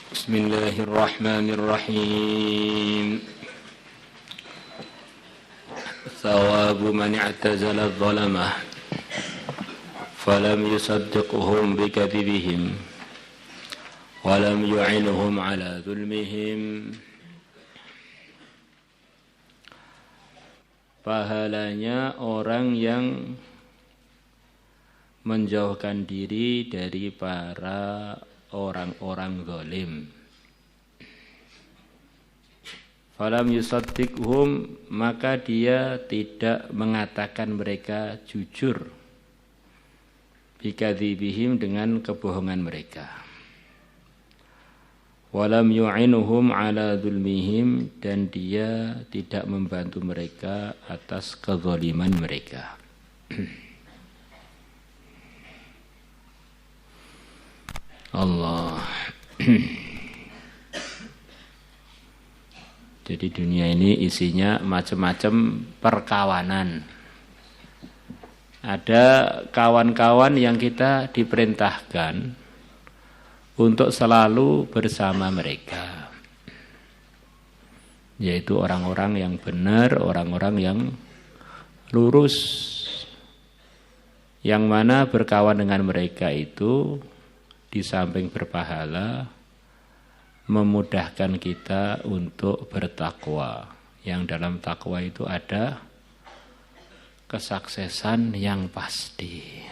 Bismillahirrahmanirrahim. Thawabu man i'tazala adh-dhalamah falam yusaddiquhum bikadhibihim walam yu'inuhum ala dhulmihim. Pahalanya orang yang menjauhkan diri dari para orang-orang zalim. Falam yusaddiqhum, maka dia tidak mengatakan mereka jujur. Bikadzibihim, dengan kebohongan mereka. Walam yu'inuhum ala dzulmihim, dan dia tidak membantu mereka atas kezaliman mereka. Allah. Jadi dunia ini isinya macam-macam perkawanan. Ada kawan-kawan yang kita diperintahkan untuk selalu bersama mereka, yaitu orang-orang yang benar, orang-orang yang lurus, yang mana berkawan dengan mereka itu di samping berpahala, memudahkan kita untuk bertakwa. Yang dalam takwa itu ada kesuksesan yang pasti.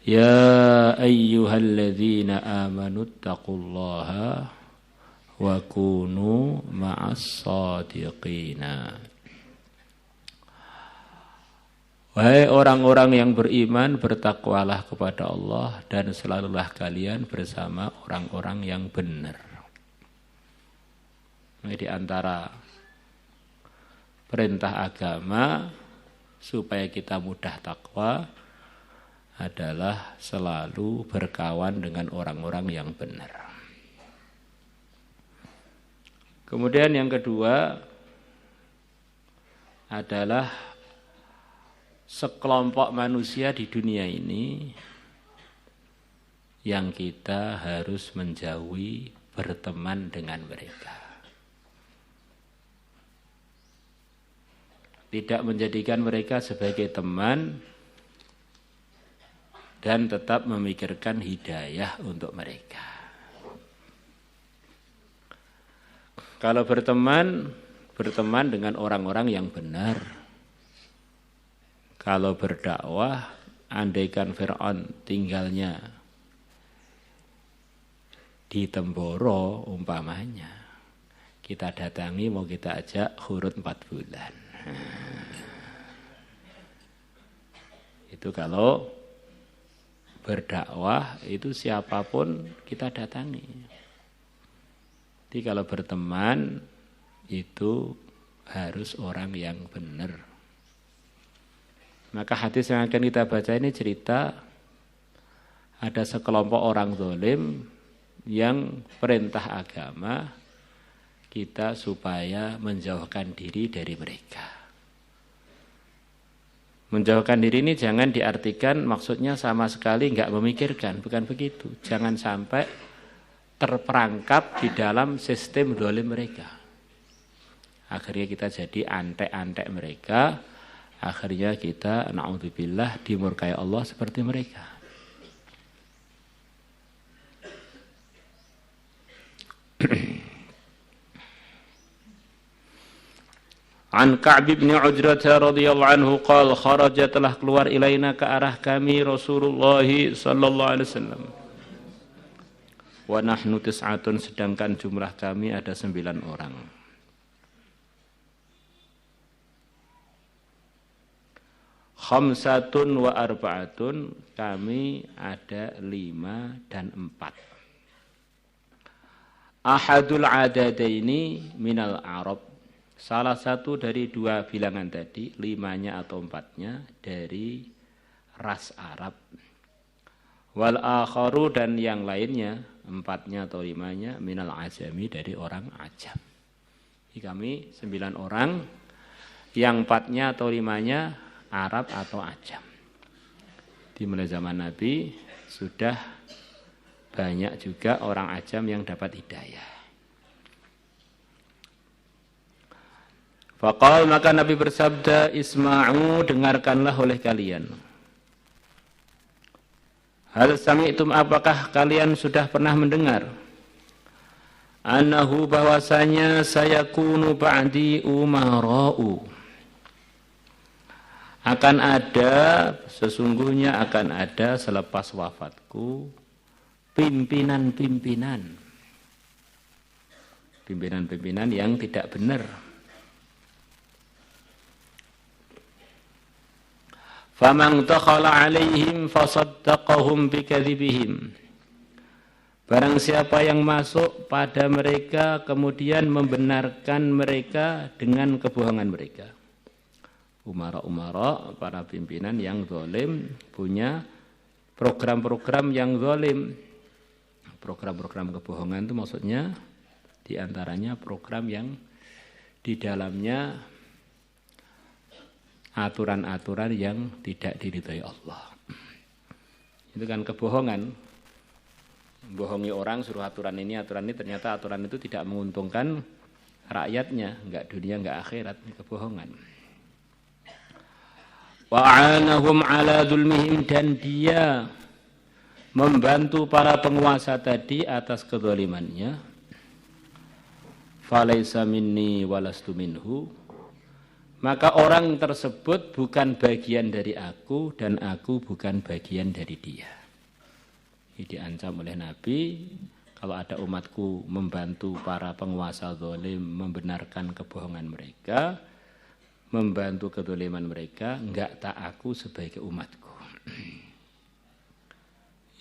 Ya ayyuhalladzina amanu taqullaha wa kunu ma'as shadiqina. Wahai orang-orang yang beriman, bertakwalah kepada Allah dan selalulah kalian bersama orang-orang yang benar. Di antara perintah agama supaya kita mudah takwa adalah selalu berkawan dengan orang-orang yang benar. Kemudian yang kedua adalah sekelompok manusia di dunia ini yang kita harus menjauhi berteman dengan mereka. Tidak menjadikan mereka sebagai teman dan tetap memikirkan hidayah untuk mereka. Kalau berteman dengan orang-orang yang benar. Kalau berdakwah, andaikan Fir'aun tinggalnya di Temboro umpamanya, kita datangi, mau kita ajak khurut 4 bulan. Itu kalau berdakwah, itu siapapun kita datangi. Jadi kalau berteman, itu harus orang yang benar. Maka hadis yang akan kita baca ini cerita ada sekelompok orang zalim yang perintah agama kita supaya menjauhkan diri dari mereka. Menjauhkan diri ini jangan diartikan maksudnya sama sekali enggak memikirkan, bukan begitu. Jangan sampai terperangkap di dalam sistem zalim mereka. Akhirnya kita jadi antek-antek mereka. Akhirnya kita na'udzubillah dimurkai Allah seperti mereka. An Ka'b bin Ujrah radhiyallahu anhu qala kharaja, telah keluar ilaina ke arah kami Rasulullah sallallahu alaihi wasallam. Wa nahnu tis'atun, sedangkan jumlah kami ada 9 orang. Khamsatun wa arba'atun, kami ada 5 dan 4. Ahadul adadaini minal Arab, salah satu dari 2 bilangan tadi, 5-nya atau 4-nya dari ras Arab. Wal akharu, dan yang lainnya 4-nya atau 5-nya minal ajami, dari orang Ajam. Jadi kami 9 orang, yang 4-nya atau 5-nya Arab atau Ajam. Di mulai zaman Nabi sudah banyak juga orang ajam yang dapat hidayah. Faqal, maka Nabi bersabda, isma'u, dengarkanlah oleh kalian. Hal sami'tum, apakah kalian sudah pernah mendengar? Annahu, bahwasanya sayakunu ba'di umara'u, akan ada, sesungguhnya akan ada selepas wafatku pimpinan-pimpinan yang tidak benar. Faman takhala alaihim fasaddaqahum bikadzibihim, barang siapa yang masuk pada mereka kemudian membenarkan mereka dengan kebohongan mereka. Umara, para pimpinan yang zalim punya program-program yang zalim. Program-program kebohongan itu maksudnya diantaranya program yang di dalamnya aturan-aturan yang tidak diridhai Allah. Itu kan kebohongan. Bohongi orang, suruh aturan ini, ternyata aturan itu tidak menguntungkan rakyatnya, enggak dunia, enggak akhirat, ini kebohongan. Wa'anahum ala dzulmihim, dan dia membantu para penguasa tadi atas kezalimannya. Falaisa minni walastu minhu, maka orang tersebut bukan bagian dari aku dan aku bukan bagian dari dia. Ini diancam oleh Nabi, kalau ada umatku membantu para penguasa zalim membenarkan kebohongan mereka, membantu kezaliman mereka, enggak tak aku sebagai umatku.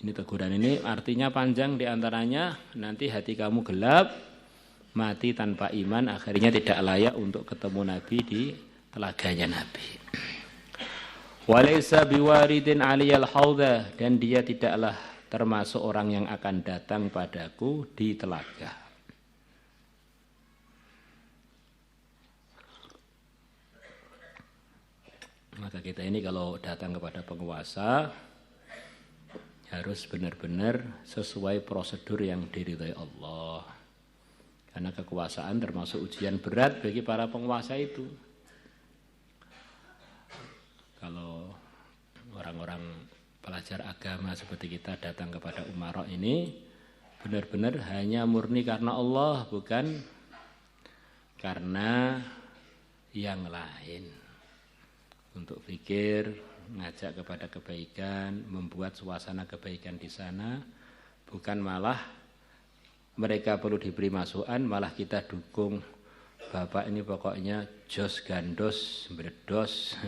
Ini teguran ini artinya panjang, diantaranya nanti hati kamu gelap, mati tanpa iman, akhirnya tidak layak untuk ketemu Nabi di telaganya Nabi. Walaysa biwaridin aliyal haudha, dan dia tidaklah termasuk orang yang akan datang padaku di telaga. Maka kita ini kalau datang kepada penguasa harus benar-benar sesuai prosedur yang diridhai Allah. Karena kekuasaan termasuk ujian berat bagi para penguasa itu. Kalau orang-orang pelajar agama seperti kita datang kepada umara ini benar-benar hanya murni karena Allah, bukan karena yang lain. Untuk pikir, ngajak kepada kebaikan, membuat suasana kebaikan di sana, bukan malah mereka perlu diberi masukan, malah kita dukung. Bapak ini pokoknya jos gandos berdos.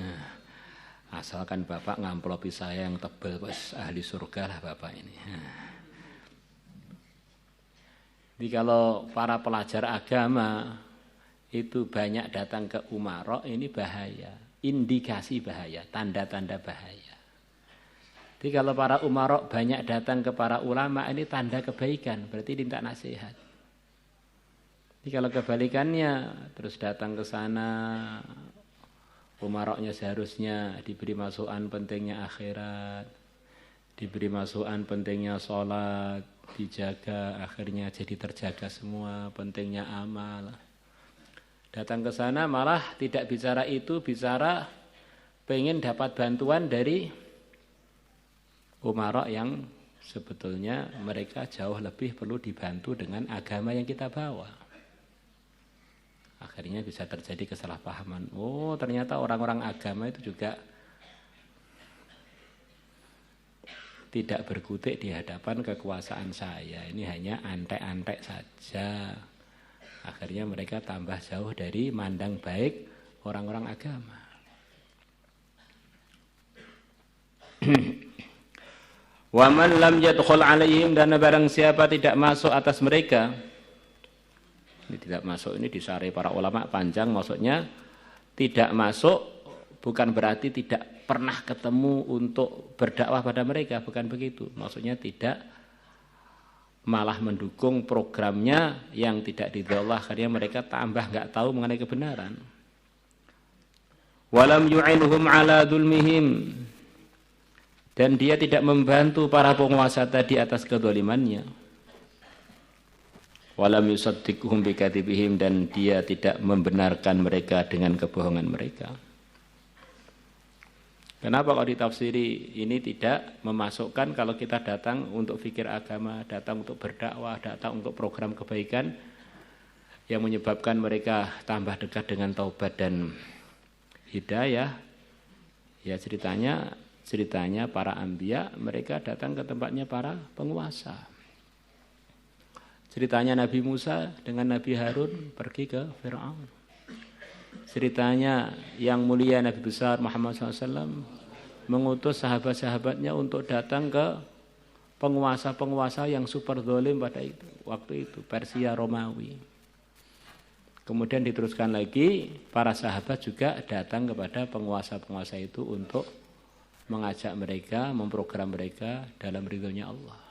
Asalkan Bapak ngamplopi saya yang tebal, wes ahli surga lah Bapak ini. Jadi kalau para pelajar agama itu banyak datang ke umara, ini bahaya, indikasi bahaya, tanda-tanda bahaya. Jadi kalau para umara banyak datang ke para ulama, ini tanda kebaikan, berarti minta nasihat. Jadi kalau kebalikannya, terus datang ke sana, umaroknya seharusnya diberi masukan pentingnya akhirat, diberi masukan pentingnya sholat, dijaga, akhirnya jadi terjaga semua, pentingnya amal. Datang ke sana malah tidak bicara itu, bicara pengen dapat bantuan dari umarok yang sebetulnya mereka jauh lebih perlu dibantu dengan agama yang kita bawa. Akhirnya bisa terjadi kesalahpahaman. Oh, ternyata orang-orang agama itu juga tidak berkutik di hadapan kekuasaan saya. Ini hanya antek-antek saja. Akhirnya mereka tambah jauh dari mandang baik orang-orang agama. Wa man lam yadkhul alaihim, dan barang siapa tidak masuk atas mereka. Ini tidak masuk, ini disari para ulama panjang, maksudnya tidak masuk bukan berarti tidak pernah ketemu untuk berdakwah pada mereka, bukan begitu. Maksudnya tidak malah mendukung programnya yang tidak diridhai Allah, akhirnya mereka tambah enggak tahu mengenai kebenaran. Walam yu'inhum ala dzulmihim, dan dia tidak membantu para penguasa tadi atas kezalimannya. Walam yusaddiquhum bikadzibihim, dan dia tidak membenarkan mereka dengan kebohongan mereka. Kenapa kalau ditafsiri ini tidak memasukkan kalau kita datang untuk fikir agama, datang untuk berdakwah, datang untuk program kebaikan yang menyebabkan mereka tambah dekat dengan taubat dan hidayah? Ya ceritanya para anbiya, mereka datang ke tempatnya para penguasa. Ceritanya Nabi Musa dengan Nabi Harun pergi ke Fir'aun. Ceritanya yang mulia Nabi besar Muhammad SAW mengutus sahabat-sahabatnya untuk datang ke penguasa-penguasa yang super zalim pada waktu itu, Persia, Romawi. Kemudian diteruskan lagi, para sahabat juga datang kepada penguasa-penguasa itu untuk mengajak mereka, memprogram mereka dalam ridhonya Allah.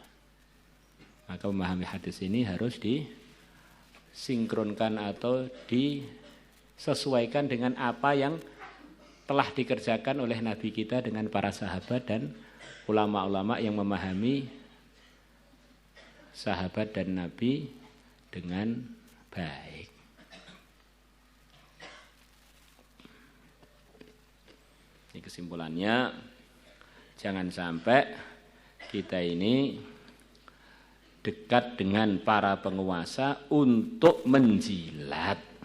Maka memahami hadis ini harus disinkronkan atau disesuaikan dengan apa yang telah dikerjakan oleh Nabi kita dengan para sahabat dan ulama-ulama yang memahami sahabat dan Nabi dengan baik. Ini kesimpulannya, jangan sampai kita ini dekat dengan para penguasa untuk menjilat.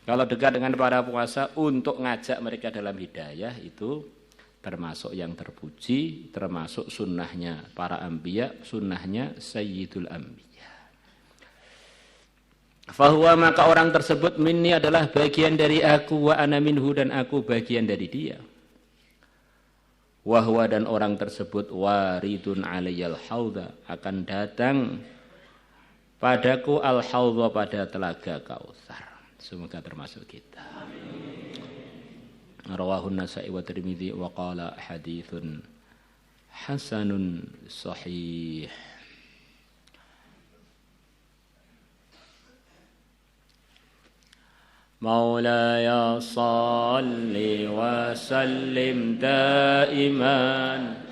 Kalau dekat dengan para penguasa untuk ngajak mereka dalam hidayah, itu termasuk yang terpuji, termasuk sunnahnya para anbiya, sunnahnya sayyidul anbiya. Fahuwa, maka orang tersebut minni adalah bagian dari aku, wa ana minhu, dan aku bagian dari dia. Wahwa, dan orang tersebut waridun alayyal haudha, akan datang padaku al-haudha, pada telaga Kautsar. Semoga termasuk kita. Rawahun Nasa'i wa Tirmidzi wa qala haditsun hasanun sahih. Maulaya salli wa sallim daiman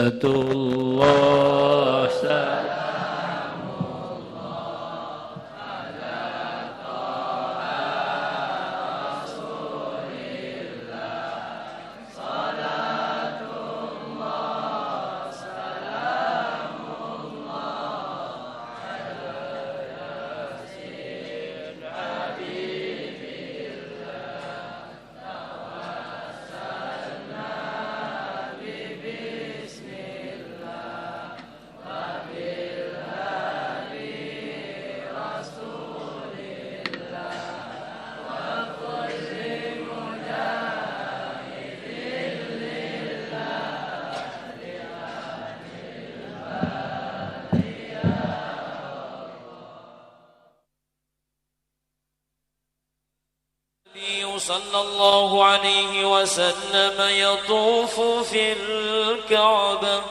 Salatullah salamullah ala taha rasulillah. Salatullah salamullah صلى الله عليه وسلم يطوف في الكعبة